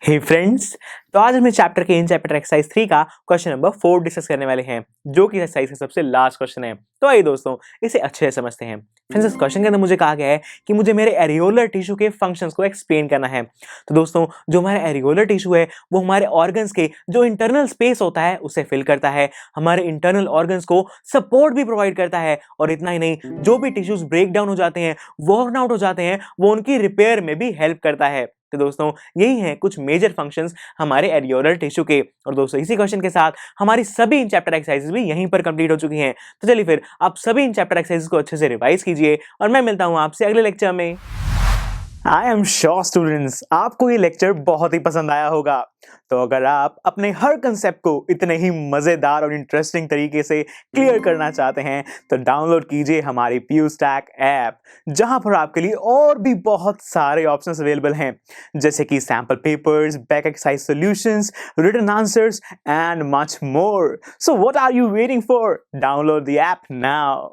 हे friends, तो आज हम इस चैप्टर के इन चैप्टर एक्सरसाइज 3 का क्वेश्चन नंबर 4 डिस्कस करने वाले हैं, जो कि एक्सरसाइज का सबसे लास्ट क्वेश्चन है। तो आइए दोस्तों, इसे अच्छे से समझते हैं। फ्रेंड्स, इस क्वेश्चन के अंदर मुझे कहा गया है कि मुझे मेरे एरियोलर टिश्यू के फंक्शंस को एक्सप्लेन करना है। तो दोस्तों, जो हमारा एरियोलर टिश्यू है वो हमारे ऑर्गन्स के जो इंटरनल स्पेस होता है उसे फिल करता है, हमारे इंटरनल ऑर्गन्स को सपोर्ट भी प्रोवाइड करता है, और इतना ही नहीं, जो भी टिश्यूज ब्रेक डाउन हो जाते हैं, वॉर्न आउट हो जाते हैं, वो उनकी रिपेयर में भी हेल्प करता है। तो दोस्तों, यही हैं कुछ मेजर फंक्शंस हमारे एरियोलर टिश्यू के। और दोस्तों, इसी क्वेश्चन के साथ हमारी सभी इन चैप्टर एक्सरसाइजेस भी यहीं पर कंप्लीट हो चुकी हैं। तो चलिए फिर आप सभी इन चैप्टर एक्सरसाइजेस को अच्छे से रिवाइज कीजिए, और मैं मिलता हूं आपसे अगले लेक्चर में। आई एम श्योर स्टूडेंट्स, आपको ये लेक्चर बहुत ही पसंद आया होगा। तो अगर आप अपने हर कंसेप्ट को इतने ही मजेदार और इंटरेस्टिंग तरीके से क्लियर करना चाहते हैं, तो डाउनलोड कीजिए हमारी PuStack ऐप, जहां पर आपके लिए और भी बहुत सारे ऑप्शंस अवेलेबल हैं, जैसे कि sample papers, back exercise solutions, written answers and much more. So what are you waiting for? Download the app now.